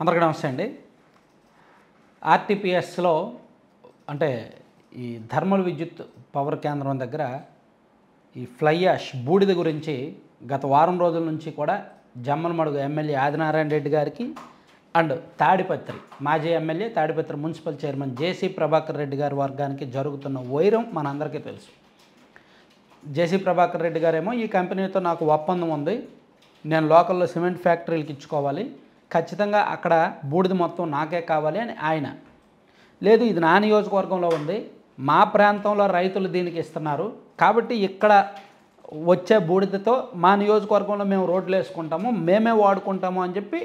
అందరికీ నమస్తే అండి. ఆర్టీపీఎస్లో అంటే ఈ థర్మల్ విద్యుత్ పవర్ కేంద్రం దగ్గర ఈ ఫ్లై యాష్ బూడిద గురించి గత వారం రోజుల నుంచి కూడా జమ్మలమడుగు ఎమ్మెల్యే ఆదినారాయణ రెడ్డి గారికి అండ్ తాడిపత్రి మాజీ ఎమ్మెల్యే తాడిపత్రి మున్సిపల్ చైర్మన్ జేసీ ప్రభాకర్ రెడ్డి గారి వర్గానికి జరుగుతున్న వైరం మనందరికీ తెలుసు. జేసీ ప్రభాకర్ రెడ్డి గారేమో ఈ కంపెనీతో నాకు ఒప్పందం ఉంది, నేను లోకల్లో సిమెంట్ ఫ్యాక్టరీలకు ఇచ్చుకోవాలి, ఖచ్చితంగా అక్కడ బూడిద మొత్తం నాకే కావాలి అని ఆయన. లేదు, ఇది నా నియోజకవర్గంలో ఉంది, మా ప్రాంతంలో రైతులు దీనికి ఇస్తున్నారు కాబట్టి ఇక్కడ వచ్చే బూడిదతో మా నియోజకవర్గంలో మేము రోడ్లు వేసుకుంటాము, మేమే వాడుకుంటాము అని చెప్పి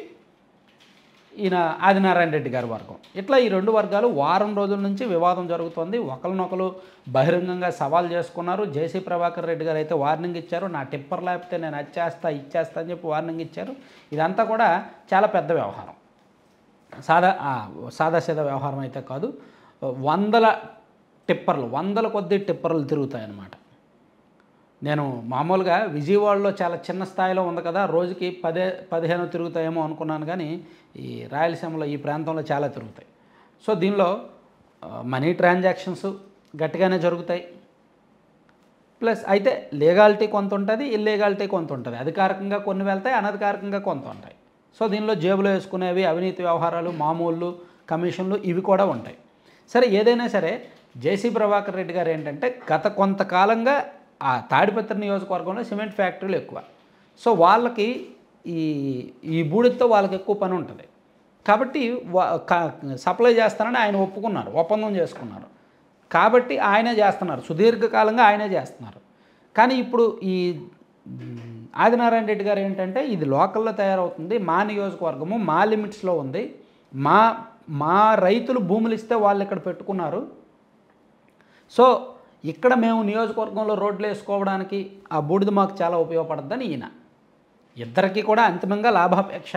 ఈయన ఆదినారాయణ రెడ్డి గారి వర్గం. ఇట్లా ఈ రెండు వర్గాలు వారం రోజుల నుంచి వివాదం జరుగుతోంది. ఒకరినొకరు బహిరంగంగా సవాల్ చేసుకున్నారు. జేసీ ప్రభాకర్ రెడ్డి గారు అయితే వార్నింగ్ ఇచ్చారు, నా టిప్పర్ లేకపోతే నేను ఇచ్చేస్తా అని చెప్పి వార్నింగ్ ఇచ్చారు. ఇదంతా కూడా చాలా పెద్ద వ్యవహారం, సాదాసీదా వ్యవహారం అయితే కాదు. వందల కొద్ది టిప్పర్లు తిరుగుతాయన్నమాట. నేను మామూలుగా విజయవాడలో చాలా చిన్న స్థాయిలో ఉంది కదా, రోజుకి 10-15 తిరుగుతాయేమో అనుకున్నాను, కానీ ఈ రాయలసీమలో ఈ ప్రాంతంలో చాలా తిరుగుతాయి. సో దీనిలో మనీ ట్రాన్సాక్షన్స్ గట్టిగానే జరుగుతాయి, ప్లస్ అయితే లీగాలిటీ కొంత ఉంటుంది, ఇల్లీగాలిటీ కొంత ఉంటుంది. అధికారికంగా కొన్ని వెళ్తాయి, అనధికారికంగా కొంత ఉంటాయి. సో దీనిలో జేబులో వేసుకునేవి అవినీతి వ్యవహారాలు, మామూలు కమిషన్లు ఇవి కూడా ఉంటాయి. సరే, ఏదైనా సరే జేసీ ప్రభాకర్ రెడ్డి గారు ఏంటంటే గత కొంతకాలంగా ఆ తాడిపత్రి నియోజకవర్గంలో సిమెంట్ ఫ్యాక్టరీలు ఎక్కువ. సో వాళ్ళకి ఈ బూడిదతో వాళ్ళకి ఎక్కువ పని ఉంటుంది కాబట్టి సప్లై చేస్తానని ఆయన ఒప్పుకున్నారు, ఒప్పందం చేసుకున్నారు కాబట్టి ఆయనే చేస్తున్నారు, సుదీర్ఘకాలంగా ఆయనే చేస్తున్నారు. కానీ ఇప్పుడు ఈ ఆదినారాయణ రెడ్డి గారు ఏంటంటే ఇది లోకల్లో తయారవుతుంది, మా నియోజకవర్గము మా లిమిట్స్లో ఉంది, మా రైతులు భూములు ఇస్తే వాళ్ళు ఇక్కడ పెట్టుకున్నారు, సో ఇక్కడ మేము నియోజకవర్గంలో రోడ్లు వేసుకోవడానికి ఆ బూడిద మాకు చాలా ఉపయోగపడుతుందని ఈయన. ఇద్దరికీ కూడా అంతిమంగా లాభాపేక్ష,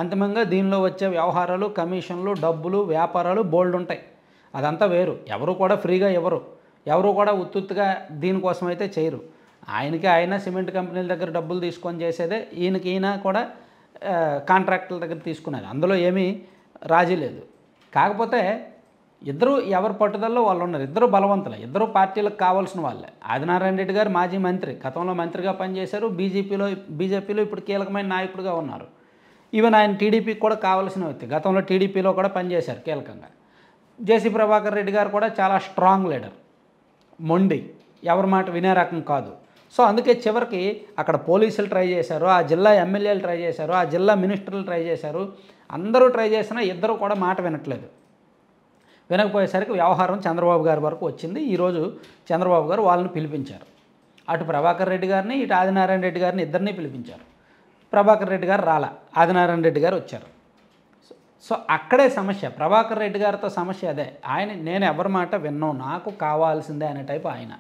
అంతిమంగా దీనిలో వచ్చే వ్యవహారాలు, కమిషన్లు, డబ్బులు, వ్యాపారాలు బోల్డ్ ఉంటాయి. అదంతా వేరు. ఎవరు కూడా ఫ్రీగా ఎవరు కూడా ఉత్తుగా దీనికోసం అయితే చేయరు. ఆయన సిమెంట్ కంపెనీల దగ్గర డబ్బులు తీసుకొని చేసేదే, ఈయన కూడా కాంట్రాక్టుల దగ్గర తీసుకునేది. అందులో ఏమీ రాజీ లేదు. కాకపోతే ఇద్దరు ఎవరి పట్టుదలలో వాళ్ళు ఉన్నారు, ఇద్దరు బలవంతులే, ఇద్దరు పార్టీలకు కావాల్సిన వాళ్ళే. ఆదినారాయణ రెడ్డి గారు మాజీ మంత్రి, గతంలో మంత్రిగా పనిచేశారు, బీజేపీలో ఇప్పుడు కీలకమైన నాయకుడిగా ఉన్నారు. ఈవెన్ ఆయన టీడీపీకి కూడా కావాల్సిన వ్యక్తి, గతంలో టీడీపీలో కూడా పనిచేశారు కీలకంగా. జేసీ ప్రభాకర్ రెడ్డి గారు కూడా చాలా స్ట్రాంగ్ లీడర్, మొండి, ఎవరి మాట వినే రకం కాదు. సో అందుకే చివరికి అక్కడ పోలీసులు ట్రై చేశారు, ఆ జిల్లా ఎమ్మెల్యేలు ట్రై చేశారు, ఆ జిల్లా మినిస్టర్లు ట్రై చేశారు, అందరూ ట్రై చేసినా ఇద్దరు కూడా మాట వినట్లేదు. వినకపోయేసరికి వ్యవహారం చంద్రబాబు గారి వరకు వచ్చింది. ఈరోజు చంద్రబాబు గారు వాళ్ళని పిలిపించారు, అటు ప్రభాకర్ రెడ్డి గారిని ఇటు ఆదినారాయణ రెడ్డి గారిని ఇద్దరిని పిలిపించారు. ప్రభాకర్ రెడ్డి గారు రాలా, ఆదినారాయణ రెడ్డి గారు వచ్చారు. సో అక్కడే సమస్య, ప్రభాకర్ రెడ్డి గారితో సమస్య అదే. నేను ఎవరి మాట విన్నాను, నాకు కావాల్సిందే అనే టైపు ఆయన.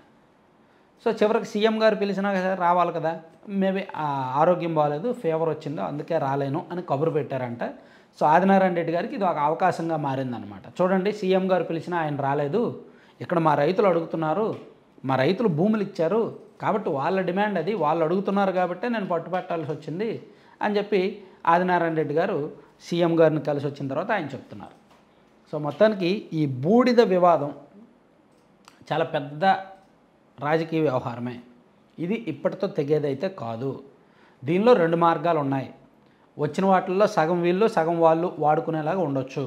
సో చివరికి సీఎం గారు పిలిచినా రావాలి కదా, మేబీ ఆరోగ్యం బాగాలేదు, ఫీవర్ వచ్చిందో అందుకే రాలేను అని కబురు పెట్టారంట. సో ఆదినారాయణ రెడ్డి గారికి ఇది ఒక అవకాశంగా మారిందనమాట. చూడండి, సీఎం గారు పిలిచినా ఆయన రాలేదు, ఇక్కడ మా రైతులు అడుగుతున్నారు, మా రైతులు భూములు ఇచ్చారు కాబట్టి వాళ్ళ డిమాండ్ అది, వాళ్ళు అడుగుతున్నారు కాబట్టి నేను పట్టుబట్టాల్సి వచ్చింది అని చెప్పి ఆదినారాయణ రెడ్డి గారు సీఎం గారిని కలిసి వచ్చిన తర్వాత ఆయన చెప్తున్నారు. సో మొత్తానికి ఈ బూడిద వివాదం చాలా పెద్ద రాజకీయ వ్యవహారమే. ఇది ఇప్పటితో తెగేదైతే కాదు. దీనిలో 2 మార్గాలు ఉన్నాయి. వచ్చిన వాటిల్లో సగం వీళ్ళు సగం వాళ్ళు వాడుకునేలాగా ఉండొచ్చు.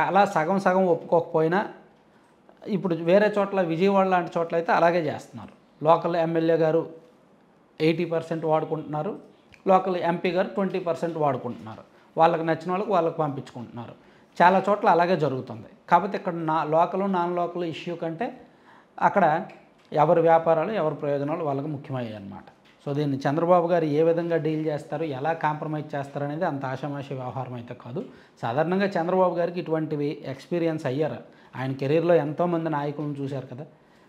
అలా సగం ఒప్పుకోకపోయినా ఇప్పుడు వేరే చోట్ల, విజయవాడ లాంటి చోట్ల అయితే అలాగే చేస్తున్నారు. లోకల్ ఎమ్మెల్యే గారు 80% వాడుకుంటున్నారు, లోకల్ ఎంపీ గారు 20% వాడుకుంటున్నారు, వాళ్ళకి నచ్చిన వాళ్ళకి పంపించుకుంటున్నారు. చాలా చోట్ల అలాగే జరుగుతుంది. కాకపోతే ఇక్కడ లోకల్ నాన్ లోకల్ ఇష్యూ కంటే అక్కడ ఎవరి వ్యాపారాలు, ఎవరి ప్రయోజనాలు వాళ్ళకి ముఖ్యమయ్యాయి అన్నమాట. సో దీన్ని చంద్రబాబు గారు ఏ విధంగా డీల్ చేస్తారు, ఎలా కాంప్రమైజ్ చేస్తారు అనేది అంత ఆషామాషి వ్యవహారం అయితే కాదు. సాధారణంగా చంద్రబాబు గారికి ఇటువంటివి ఎక్స్పీరియన్స్ అయ్యారు, ఆయన కెరీర్లో ఎంతోమంది నాయకులను చూశారు కదా.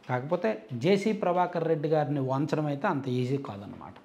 కాకపోతే జేసీ ప్రభాకర్ రెడ్డి గారిని వంచడం అయితే అంత ఈజీ కాదన్నమాట.